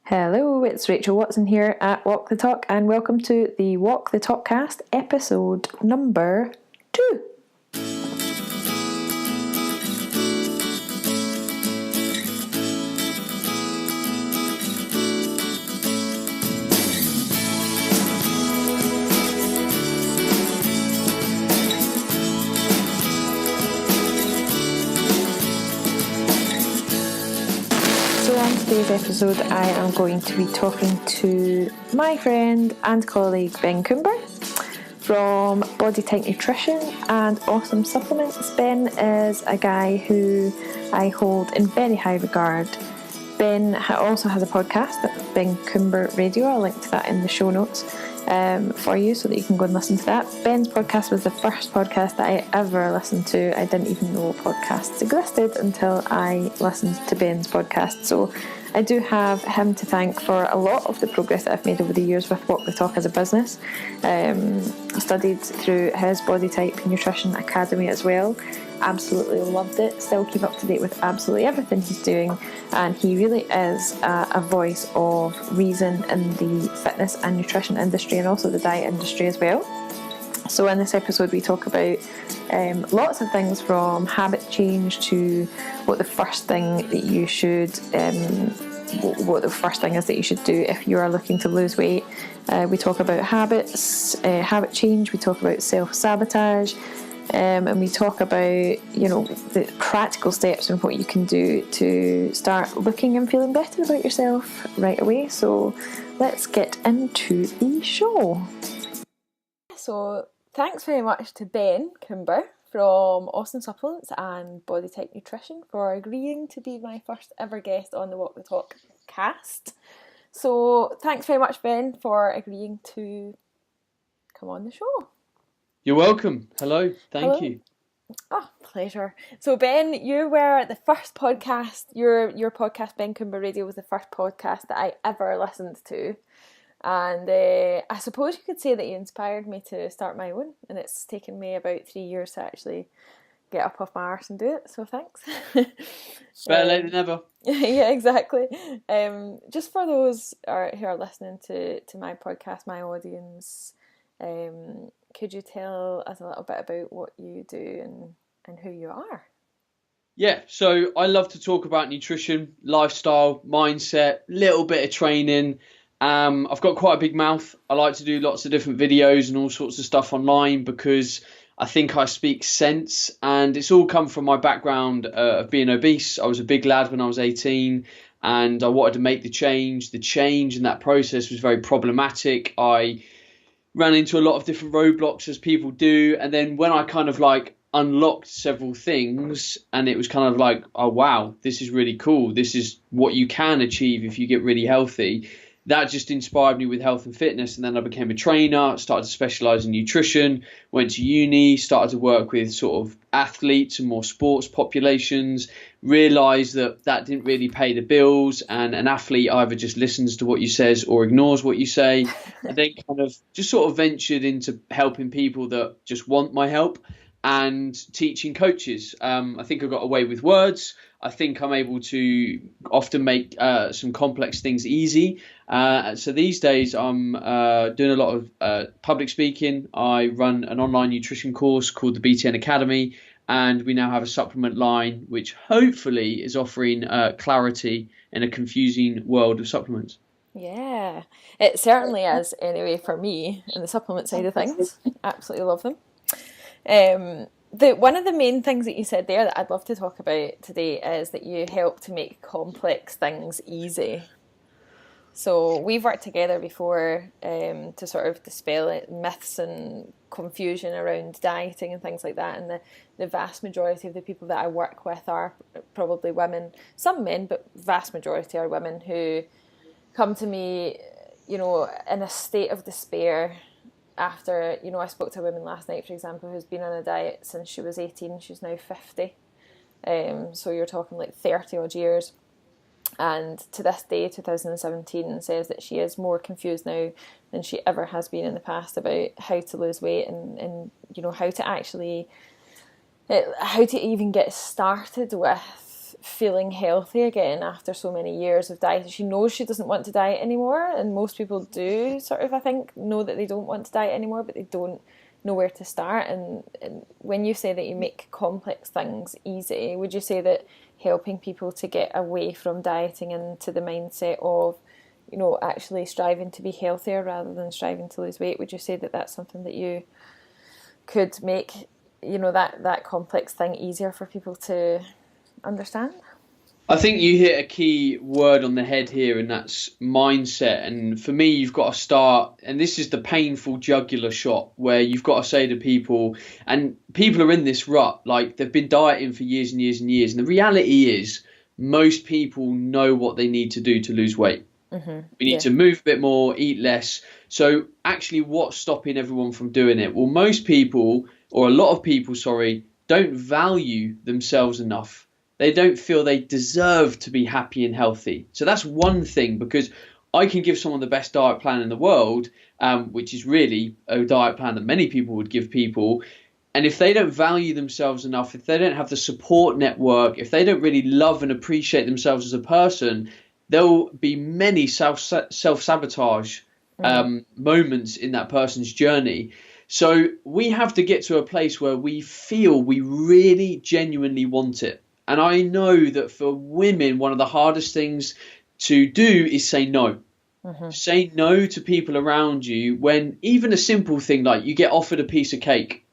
Hello, it's Rachael Watson here at Walk the Talk, and welcome to the Walk the Talkcast episode number 2. So on today's episode, I am going to be talking to my friend and colleague Ben Coomber from Body Type Nutrition and Awesome Supplements. Ben is a guy who I hold in very high regard. Ben also has a podcast at Ben Coomber Radio. I'll link to that in the show notes for you so that you can go and listen to that. Ben's podcast was the first podcast that I ever listened to. I didn't even know podcasts existed until I listened to Ben's podcast. So I do have him to thank for a lot of the progress that I've made over the years with Walk the Talk as a business. I studied through his Body Type Nutrition Academy as well. Absolutely loved it. Still keep up to date with absolutely everything he's doing, and he really is a voice of reason in the fitness and nutrition industry and also the diet industry as well. So in this episode we talk about lots of things, from habit change to what the first thing that you should what the first thing is that you should do if you are looking to lose weight. We talk about habits, habit change, we talk about self-sabotage, and we talk about, the practical steps and what you can do to start looking and feeling better about yourself right away. So let's get into the show. So thanks very much to Ben Coomber from Awesome Supplements and Body Type Nutrition for agreeing to be my first ever guest on the Walk the Talk cast. So thanks very much, Ben, for agreeing to come on the show. You're welcome. Hello. Thank you. Oh, pleasure. So Ben, you were the first podcast, your podcast, Ben Coomber Radio, was the first podcast that I ever listened to. And I suppose you could say that you inspired me to start my own. And it's taken me about 3 years to actually get up off my arse and do it. So thanks. Better late than never. Yeah, exactly. Just for those who are listening to my podcast, my audience, could you tell us a little bit about what you do and who you are? Yeah, so I love to talk about nutrition, lifestyle, mindset, little bit of training. I've got quite a big mouth. I like to do lots of different videos and all sorts of stuff online because I think I speak sense, and it's all come from my background of being obese. I was a big lad when I was 18 and I wanted to make the change. The change in that process was very problematic. I ran into a lot of different roadblocks, as people do, and then when I kind of unlocked several things, and it was kind of like, oh wow, this is really cool, this is what you can achieve if you get really healthy. That just inspired me with health and fitness, and then I became a trainer, started to specialise in nutrition, went to uni, started to work with sort of athletes and more sports populations, realised that didn't really pay the bills, and an athlete either just listens to what you says or ignores what you say, and then kind of just sort of ventured into helping people that just want my help and teaching coaches. I think I got away with words. I think I'm able to often make some complex things easy. So these days I'm doing a lot of public speaking. I run an online nutrition course called the BTN Academy, and we now have a supplement line which hopefully is offering clarity in a confusing world of supplements. Yeah, it certainly is anyway for me in the supplement side of things. Absolutely love them. One of the main things that you said there that I'd love to talk about today is that you help to make complex things easy. So we've worked together before to sort of dispel myths and confusion around dieting and things like that, and the vast majority of the people that I work with are probably women, some men, but vast majority are women who come to me, in a state of despair. After, I spoke to a woman last night, for example, who's been on a diet since she was 18, she's now 50. So you're talking like 30 odd years. And to this day, 2017, says that she is more confused now than she ever has been in the past about how to lose weight and how to actually, how to even get started with feeling healthy again after so many years of dieting. She knows she doesn't want to diet anymore, and most people do sort of, I think, know that they don't want to diet anymore, but they don't know where to start. And when you say that you make complex things easy, would you say that helping people to get away from dieting and to the mindset of, you know, actually striving to be healthier rather than striving to lose weight, would you say that that's something that you could make, you know, that complex thing easier for people to understand? I think you hit a key word on the head here, and that's mindset. And for me, you've got to start, and this is the painful jugular shot, where you've got to say to people, and people are in this rut, like they've been dieting for years and years and years. And the reality is, most people know what they need to do to lose weight. We need to move a bit more, eat less. So actually, what's stopping everyone from doing it? Well, most people, or a lot of people, sorry, don't value themselves enough. They don't feel they deserve to be happy and healthy. So that's one thing, because I can give someone the best diet plan in the world, which is really a diet plan that many people would give people. And if they don't value themselves enough, if they don't have the support network, if they don't really love and appreciate themselves as a person, there'll be many self-sabotage moments in that person's journey. So we have to get to a place where we feel we really genuinely want it. And I know that for women, one of the hardest things to do is say no. Say no to people around you when even a simple thing like you get offered a piece of cake.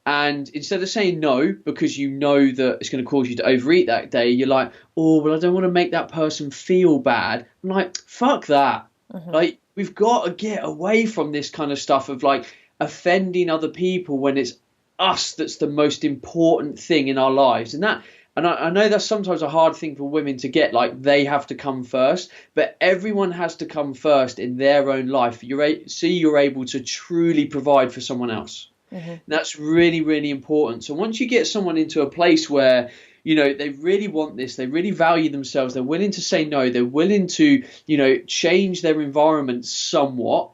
And instead of saying no, because you know that it's going to cause you to overeat that day, you're like, oh, well, I don't want to make that person feel bad. I'm like, fuck that. Like, we've got to get away from this kind of stuff of like offending other people when it's us that's the most important thing in our lives. And I know that's sometimes a hard thing for women to get, like they have to come first, but everyone has to come first in their own life. You're able to truly provide for someone else. That's really, really important. So once you get someone into a place where, you know, they really want this, they really value themselves, they're willing to say no, they're willing to, you know, change their environment somewhat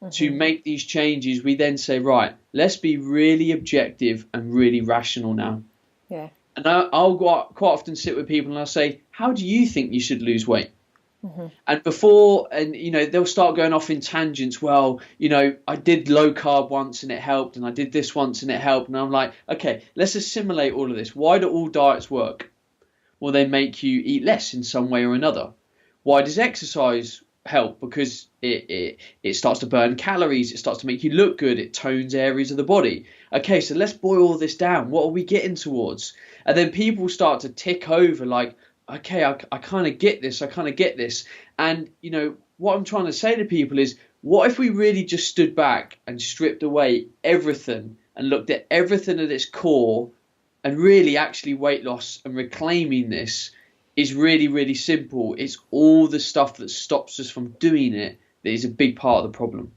to make these changes, we then say, right, let's be really objective and really rational now. Yeah. And I'll quite often sit with people and I'll say, how do you think you should lose weight? And you know, they'll start going off in tangents. Well, you know, I did low carb once and it helped, and I did this once and it helped. And I'm like, okay, let's assimilate all of this. Why do all diets work? Well, they make you eat less in some way or another. Why does exercise help? Because it starts to burn calories, it starts to make you look good, it tones areas of the body. Okay, so let's boil all this down. What are we getting towards? And then people start to tick over like, okay, I kind of get this, And, you know, what I'm trying to say to people is, what if we really just stood back and stripped away everything and looked at everything at its core, and really actually weight loss and reclaiming this is really, really simple. It's all the stuff that stops us from doing it that is a big part of the problem.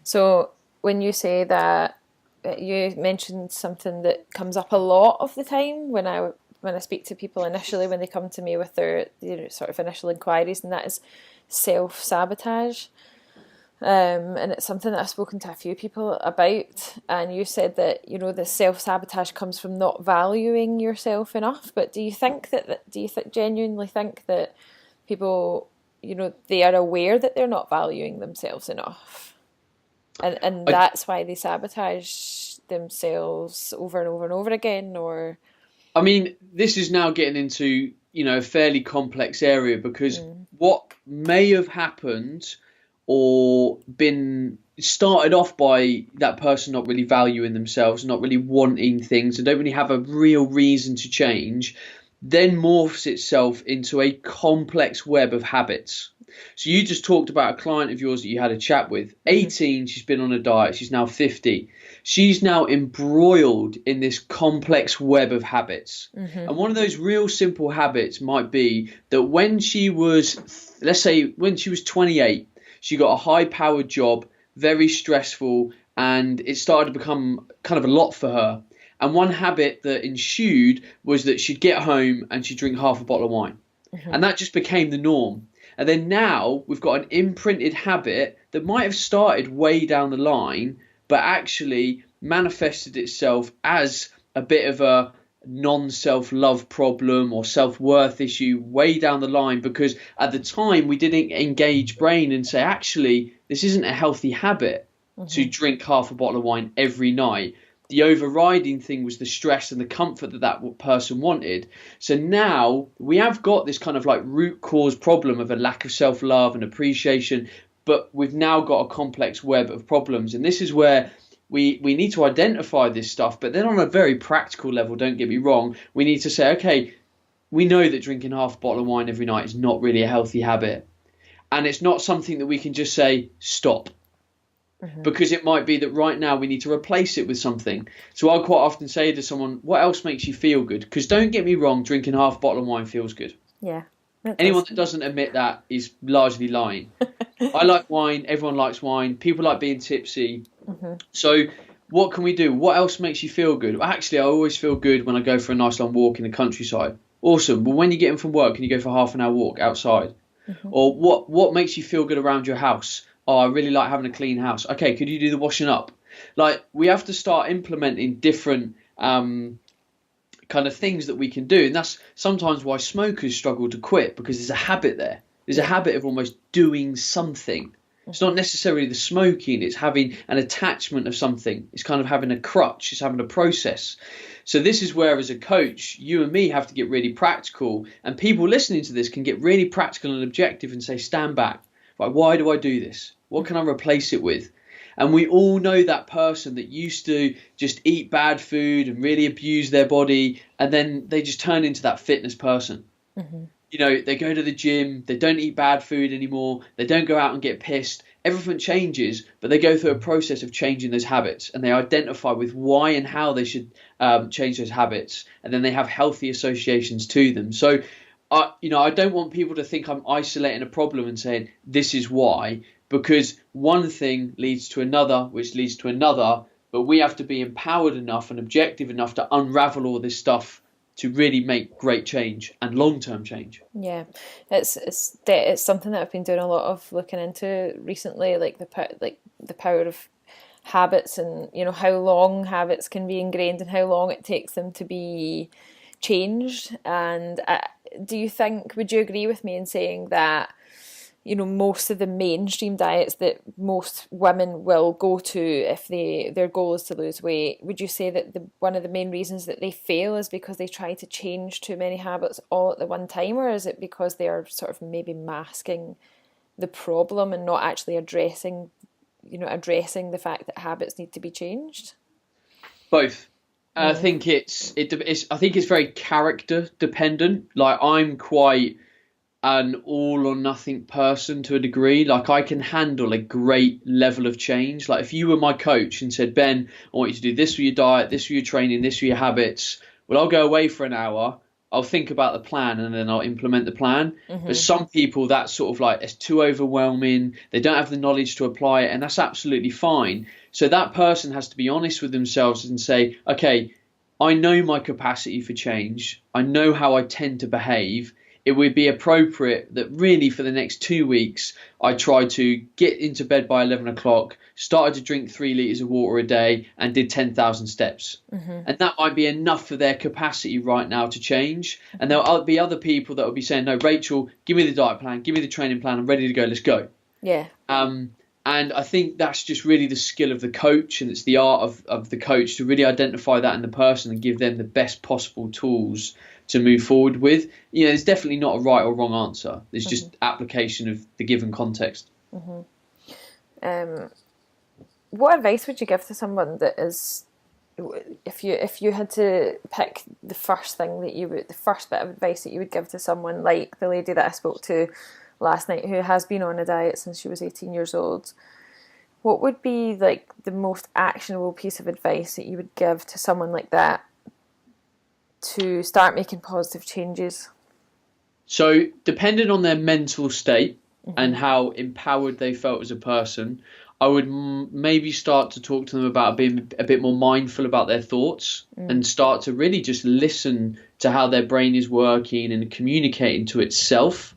So when you say that, you mentioned something that comes up a lot of the time when I speak to people initially, when they come to me with their sort of initial inquiries, and that is self-sabotage. And it's something that I've spoken to a few people about, and you said that, you know, the self-sabotage comes from not valuing yourself enough. But do you genuinely think that people, you know, they are aware that they're not valuing themselves enough, and that's why they sabotage themselves over and over and over again? Or, I mean, this is now getting into, you know, a fairly complex area, because what may have happened or been started off by that person not really valuing themselves, not really wanting things, and don't really have a real reason to change, then morphs itself into a complex web of habits. So you just talked about a client of yours that you had a chat with. 18, she's been on a diet, she's now 50. She's now embroiled in this complex web of habits. And one of those real simple habits might be that when she was, let's say, when she was 28, she got a high-powered job, very stressful, and it started to become kind of a lot for her. And one habit that ensued was that she'd get home and she'd drink half a bottle of wine. And that just became the norm. And then now we've got an imprinted habit that might have started way down the line, but actually manifested itself as a bit of a non-self-love problem or self-worth issue way down the line, because at the time we didn't engage brain and say, actually, this isn't a healthy habit to drink half a bottle of wine every night. The overriding thing was the stress and the comfort that person wanted. So now we have got this kind of like root cause problem of a lack of self-love and appreciation, but we've now got a complex web of problems. And this is where we need to identify this stuff, but then on a very practical level, don't get me wrong, we need to say, okay, we know that drinking half a bottle of wine every night is not really a healthy habit. And it's not something that we can just say, stop. Because it might be that right now we need to replace it with something. So I'll quite often say to someone, what else makes you feel good? Because don't get me wrong, drinking half a bottle of wine feels good. Yeah. Anyone that doesn't admit that is largely lying. I like wine. Everyone likes wine. People like being tipsy. So what can we do? What else makes you feel good? Well, actually, I always feel good when I go for a nice long walk in the countryside. Awesome. Well, when you get in from work, can you go for half an hour walk outside? Or what makes you feel good around your house? Oh, I really like having a clean house. Okay, could you do the washing up? Like, we have to start implementing different kind of things that we can do. And that's sometimes why smokers struggle to quit, because there's a habit there. There's a habit of almost doing something. It's not necessarily the smoking. It's having an attachment of something. It's kind of having a crutch. It's having a process. So this is where, as a coach, you and me have to get really practical. And people listening to this can get really practical and objective and say, stand back. Like, why do I do this? What can I replace it with? And we all know that person that used to just eat bad food and really abuse their body, and then they just turn into that fitness person. You know, they go to the gym, they don't eat bad food anymore, they don't go out and get pissed. Everything changes, but they go through a process of changing those habits, and they identify with why and how they should change those habits, and then they have healthy associations to them. So, I don't want people to think I'm isolating a problem and saying this is why, because one thing leads to another, which leads to another, but we have to be empowered enough and objective enough to unravel all this stuff to really make great change and long-term change. Yeah, it's something that I've been doing a lot of looking into recently, like the power of habits, and how long habits can be ingrained and how long it takes them to be changed. And would you agree with me in saying that most of the mainstream diets that most women will go to if their goal is to lose weight, would you say that one of the main reasons that they fail is because they try to change too many habits all at the one time, or is it because they are sort of maybe masking the problem and not actually addressing the fact that habits need to be changed? Both. I think it's very character dependent. Like, I'm quite an all or nothing person to a degree. Like, I can handle a great level of change. Like, if you were my coach and said, Ben, I want you to do this with your diet, this with your training, this with your habits, well, I'll go away for an hour, I'll think about the plan, and then I'll implement the plan. But some people, that's sort of like, it's too overwhelming, they don't have the knowledge to apply it, and that's absolutely fine. So that person has to be honest with themselves and say, okay, I know my capacity for change, I know how I tend to behave. It would be appropriate that really for the next 2 weeks, I try to get into bed by 11 o'clock, started to drink 3 litres of water a day, and did 10,000 steps. And that might be enough for their capacity right now to change. And there'll be other people that will be saying, no, Rachel, give me the diet plan, give me the training plan, I'm ready to go, let's go. Yeah. And I think that's just really the skill of the coach, and it's the art of the coach to really identify that in the person and give them the best possible tools to move forward with. There's definitely not a right or wrong answer. There's just application of the given context. What advice would you give to someone that is, if you had to pick the first bit of advice that you would give to someone like the lady that I spoke to last night, who has been on a diet since she was 18 years old, what would be like the most actionable piece of advice that you would give to someone like that to start making positive changes? So, depending on their mental state and how empowered they felt as a person, I would maybe start to talk to them about being a bit more mindful about their thoughts and start to really just listen to how their brain is working and communicating to itself.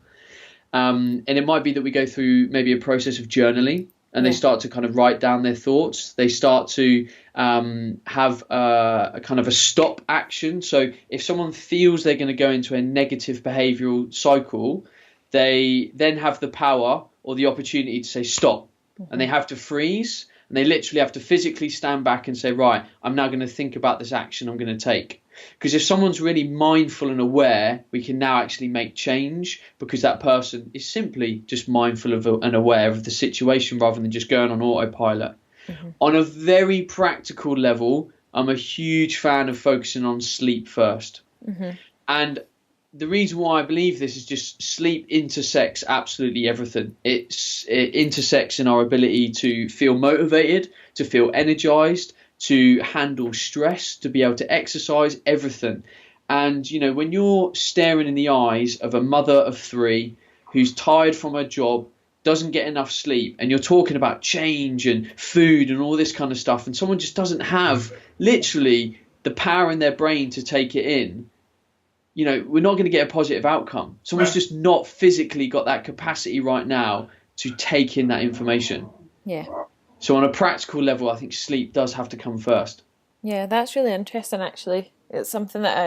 And it might be that we go through maybe a process of journaling, and they start to kind of write down their thoughts. They start to have a kind of a stop action. So if someone feels they're going to go into a negative behavioural cycle, they then have the power or the opportunity to say stop. And they have to freeze, and they literally have to physically stand back and say, right, I'm now going to think about this action I'm going to take. Because if someone's really mindful and aware, we can now actually make change, because that person is simply just mindful of and aware of the situation rather than just going on autopilot. On a very practical level, I'm a huge fan of focusing on sleep first. And the reason why I believe this is just sleep intersects absolutely everything. It intersects in our ability to feel motivated, to feel energized, to handle stress, to be able to exercise, everything. And, you know, when you're staring in the eyes of a mother of 3 who's tired from her job, doesn't get enough sleep, and you're talking about change and food and all this kind of stuff, and someone just doesn't have literally the power in their brain to take it in, you know, we're not going to get a positive outcome. Someone's just not physically got that capacity right now to take in that information. Yeah. So on a practical level, I think sleep does have to come first. Yeah, that's really interesting. Actually, it's something that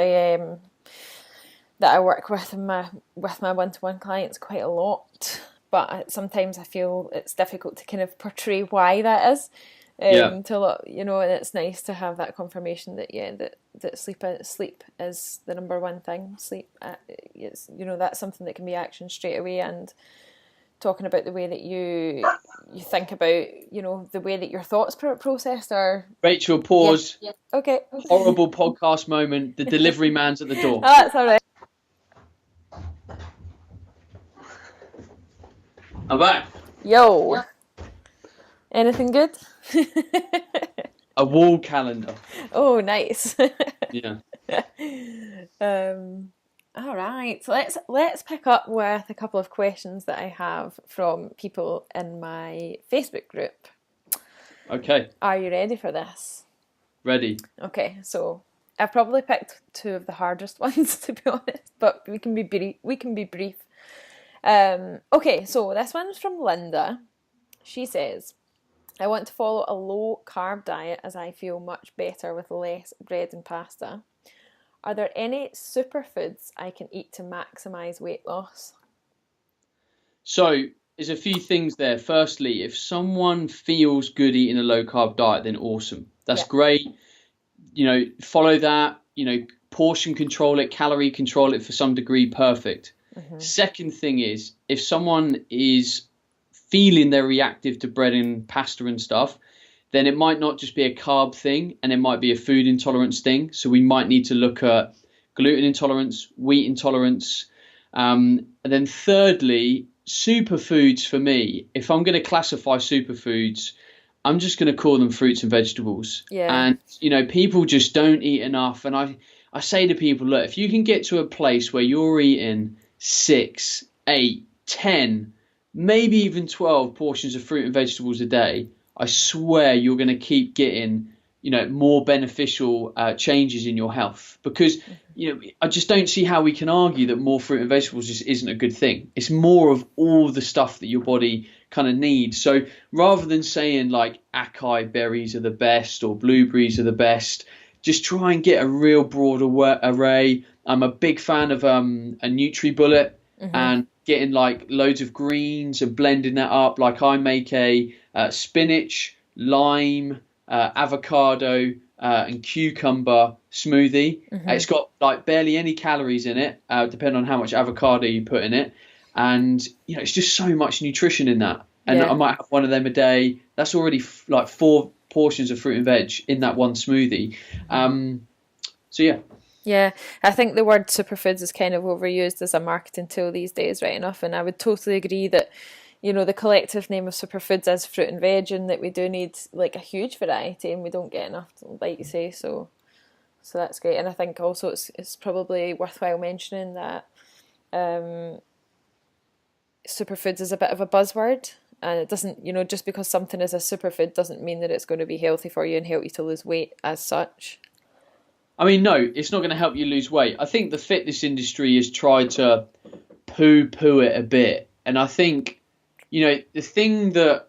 I work with my one-to-one clients quite a lot. But sometimes I feel it's difficult to kind of portray why that is. To a lot, you know, and it's nice to have that confirmation that that sleep is the number one thing. Sleep, it's, you know, that's something that can be actioned straight away. And talking about the way that you think about, you know, the way that your thoughts processed are. Rachel, pause. Yeah. Okay. Horrible podcast moment. The delivery man's at the door. Oh, that's all right. I'm back. Yo. Anything good? A wall calendar. Oh, nice. Yeah. All right. So let's pick up with a couple of questions that I have from people in my Facebook group. Okay. Are you ready for this? Ready. Okay. So I've probably picked 2 of the hardest ones, to be honest, but we can be brief. Okay. So this one's from Linda. She says, I want to follow a low-carb diet as I feel much better with less bread and pasta. Are there any superfoods I can eat to maximise weight loss? So there's a few things there. Firstly, if someone feels good eating a low-carb diet, then awesome. That's great. You know, follow that. You know, portion control it, calorie control it for some degree, perfect. Second thing is, if someone is feeling they're reactive to bread and pasta and stuff, then it might not just be a carb thing, and it might be a food intolerance thing. So we might need to look at gluten intolerance, wheat intolerance. And then thirdly, superfoods for me, if I'm going to classify superfoods, I'm just going to call them fruits and vegetables. Yeah. And, you know, people just don't eat enough. And I say to people, look, if you can get to a place where you're eating 6, 8, 10, maybe even 12 portions of fruit and vegetables a day, I swear you're going to keep getting, you know, more beneficial changes in your health. Because, you know, I just don't see how we can argue that more fruit and vegetables just isn't a good thing. It's more of all the stuff that your body kind of needs. So rather than saying like acai berries are the best or blueberries are the best, just try and get a real broad array. I'm a big fan of a NutriBullet and getting like loads of greens and blending that up. Like I make a spinach, lime, avocado and cucumber smoothie. It's got like barely any calories in it, depending on how much avocado you put in it. And, you know, it's just so much nutrition in that. And I might have one of them a day. That's already like 4 portions of fruit and veg in that one smoothie. So, yeah. Yeah, I think the word superfoods is kind of overused as a marketing tool these days, right enough. And I would totally agree that, you know, the collective name of superfoods is fruit and veg, and that we do need like a huge variety, and we don't get enough, like you say. So that's great. And I think also it's probably worthwhile mentioning that superfoods is a bit of a buzzword, and it doesn't, you know, just because something is a superfood doesn't mean that it's going to be healthy for you and help you to lose weight as such. I mean, no, it's not going to help you lose weight. I think the fitness industry has tried to poo-poo it a bit. And I think, you know, the thing that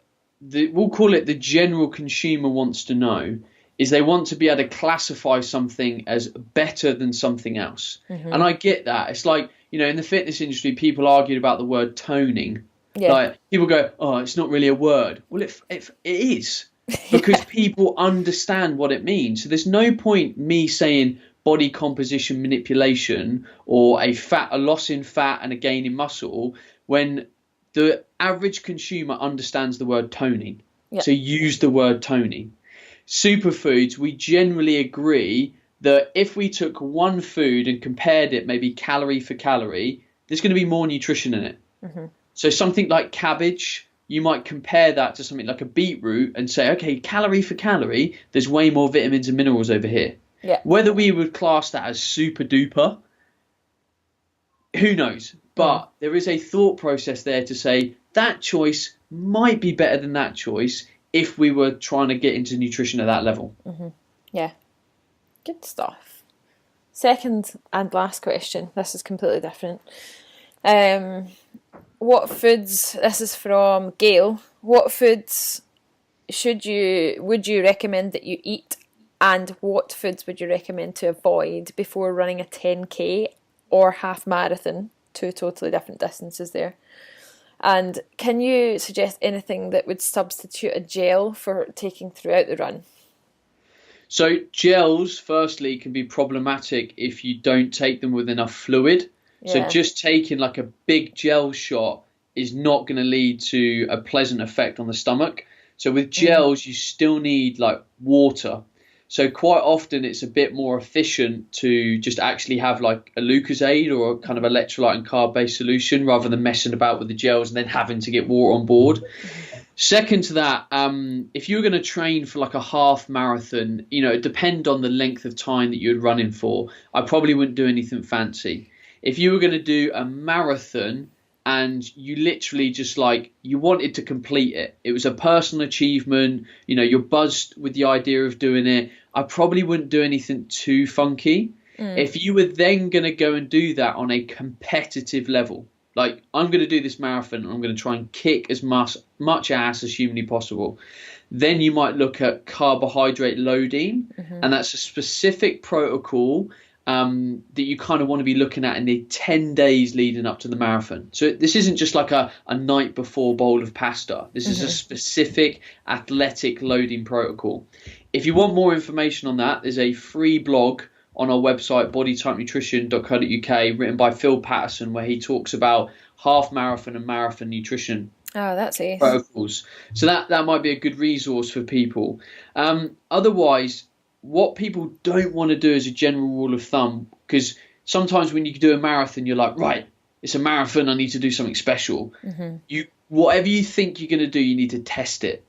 we'll call it the general consumer wants to know is they want to be able to classify something as better than something else. And I get that. It's like, in the fitness industry, people argue about the word toning. Yeah. Like people go, oh, it's not really a word. Well, it is, because people understand what it means. So there's no point me saying body composition manipulation or a loss in fat and a gain in muscle when the average consumer understands the word toning. Yep. So use the word toning. Superfoods, we generally agree that if we took one food and compared it maybe calorie for calorie, there's going to be more nutrition in it. So something like cabbage, you might compare that to something like a beetroot and say, okay, calorie for calorie, there's way more vitamins and minerals over here. Yeah. Whether we would class that as super duper, who knows? But there is a thought process there to say that choice might be better than that choice if we were trying to get into nutrition at that level. Yeah. Good stuff. Second and last question. This is completely different. What foods, this is from Gail, what foods would you recommend that you eat, and what foods would you recommend to avoid before running a 10k or half marathon? Two totally different distances there. And can you suggest anything that would substitute a gel for taking throughout the run? So gels, firstly, can be problematic if you don't take them with enough fluid. Yeah. So just taking like a big gel shot is not going to lead to a pleasant effect on the stomach. So with gels, you still need like water. So quite often it's a bit more efficient to just actually have like a Lucozade or a kind of electrolyte and carb-based solution rather than messing about with the gels and then having to get water on board. Second to that, if you were going to train for like a half marathon, it depends on the length of time that you're running for. I probably wouldn't do anything fancy. If you were going to do a marathon and you literally just you wanted to complete it, it was a personal achievement, you're buzzed with the idea of doing it, I probably wouldn't do anything too funky. If you were then going to go and do that on a competitive level, like I'm going to do this marathon and I'm going to try and kick as much ass as humanly possible, then you might look at carbohydrate loading, and that's a specific protocol that you kind of want to be looking at in the 10 days leading up to the marathon. So this isn't just like a night before bowl of pasta. This is a specific athletic loading protocol. If you want more information on that, there's a free blog on our website, bodytypenutrition.co.uk, written by Phil Patterson, where he talks about half marathon and marathon nutrition. Oh, that's ace. Protocols. So that might be a good resource for people. Otherwise, what people don't want to do as a general rule of thumb, because sometimes when you do a marathon, you're like, right, it's a marathon, I need to do something special. Whatever you think you're going to do, you need to test it.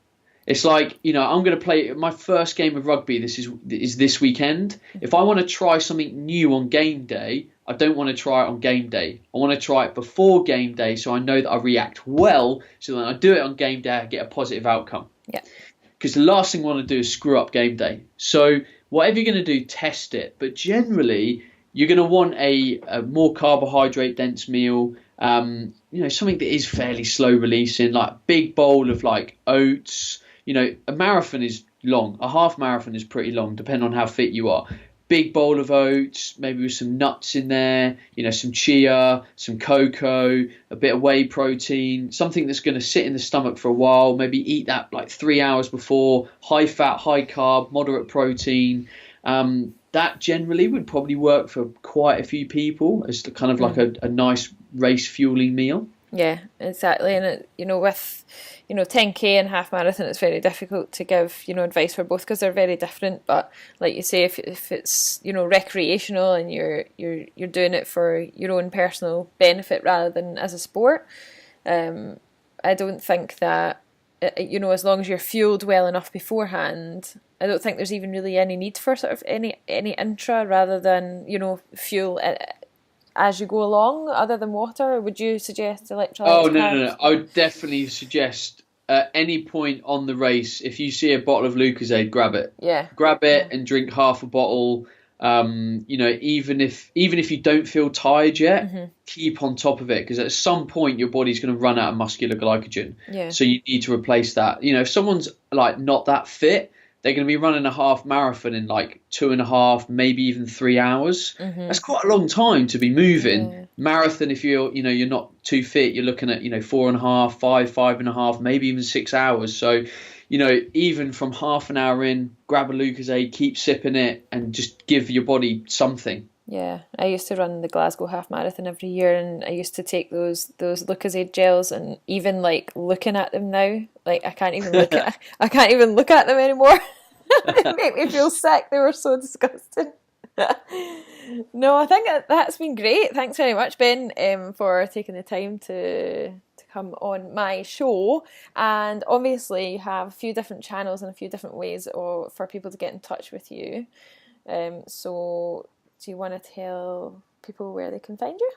It's like, I'm going to play my first game of rugby. This is this weekend. If I want to try something new on game day, I don't want to try it on game day. I want to try it before game day so I know that I react well. So when I do it on game day, I get a positive outcome. Yeah. Because the last thing I want to do is screw up game day. So whatever you're going to do, test it. But generally, you're going to want a more carbohydrate dense meal. Something that is fairly slow releasing, like a big bowl of like oats. A marathon is long. A half marathon is pretty long, depending on how fit you are. Big bowl of oats, maybe with some nuts in there, some chia, some cocoa, a bit of whey protein, something that's going to sit in the stomach for a while. Maybe eat that like 3 hours before. High fat, high carb, moderate protein. That generally would probably work for quite a few people as kind of like a nice race fueling meal. Yeah, exactly. And with 10k and half marathon, it's very difficult to give advice for both because they're very different. But like you say, if it's recreational and you're doing it for your own personal benefit rather than as a sport, I don't think that as long as you're fueled well enough beforehand, I don't think there's even really any need for sort of any intra rather than fuel as you go along, other than water. Would you suggest electrolytes? Oh, no. I would definitely suggest at any point on the race, if you see a bottle of Lucozade, grab it. Yeah. Grab it and drink half a bottle. Even if you don't feel tired yet, keep on top of it, because at some point your body's going to run out of muscular glycogen. Yeah. So you need to replace that. If someone's like not that fit, they're going to be running a half marathon in like 2.5, maybe even 3 hours. That's quite a long time to be moving. Yeah. Marathon, if you're not too fit, you're looking at 4.5, 5.5, maybe even 6 hours. So even from half an hour in, grab a Lucozade, keep sipping it, and just give your body something. Yeah, I used to run the Glasgow half marathon every year, and I used to take those Lucozade gels, and even like looking at them now, like I can't even look at them anymore. They make me feel sick. They were so disgusting. No, I think that's been great. Thanks very much, Ben, for taking the time to come on my show. And obviously you have a few different channels and a few different ways for people to get in touch with you. So do you want to tell people where they can find you?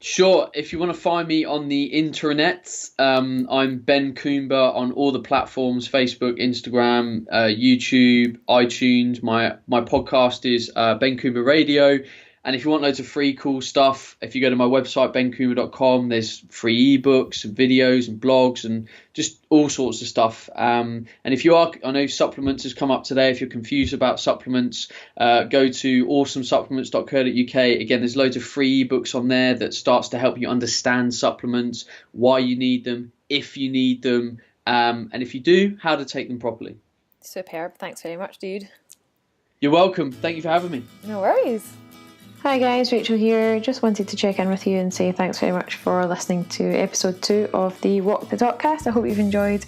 Sure. If you want to find me on the internets, I'm Ben Coomber on all the platforms: Facebook, Instagram, YouTube, iTunes. My podcast is Ben Coomber Radio. And if you want loads of free cool stuff, if you go to my website, bencoomber.com, there's free ebooks and videos and blogs and just all sorts of stuff. And if you are, I know supplements has come up today. If you're confused about supplements, go to awesomesupplements.co.uk. Again, there's loads of free ebooks on there that starts to help you understand supplements, why you need them, if you need them, and if you do, how to take them properly. Superb. Thanks very much, dude. You're welcome. Thank you for having me. No worries. Hi guys, Rachel here. Just wanted to check in with you and say thanks very much for listening to episode 2 of the Walk the Talkcast. I hope you've enjoyed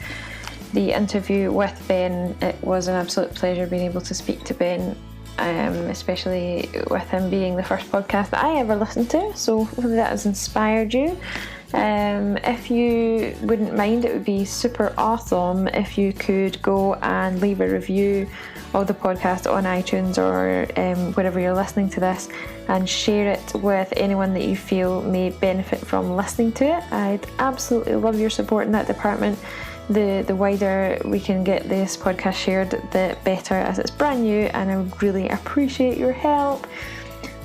the interview with Ben. It was an absolute pleasure being able to speak to Ben, especially with him being the first podcast that I ever listened to, so hopefully that has inspired you. If you wouldn't mind, it would be super awesome if you could go and leave a review of the podcast on iTunes or wherever you're listening to this, and share it with anyone that you feel may benefit from listening to it. I'd absolutely love your support in that department. The wider we can get this podcast shared, the better, as it's brand new, and I would really appreciate your help.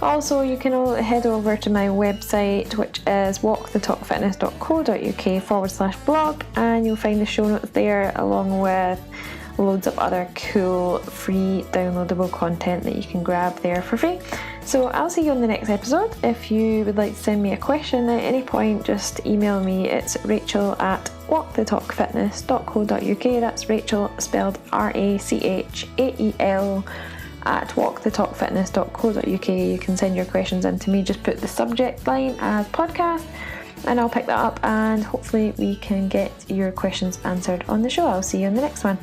Also, you can all head over to my website, which is walkthetalkfitness.co.uk/blog, and you'll find the show notes there, along with loads of other cool free downloadable content that you can grab there for free. So I'll see you on the next episode. If you would like to send me a question at any point, just email me. It's Rachael@walkthetalkfitness.co.uk. That's Rachael spelled RACHAEL at walkthetalkfitness.co.uk. You can send your questions in to me. Just put the subject line as podcast, and I'll pick that up, and hopefully we can get your questions answered on the show. I'll see you on the next one.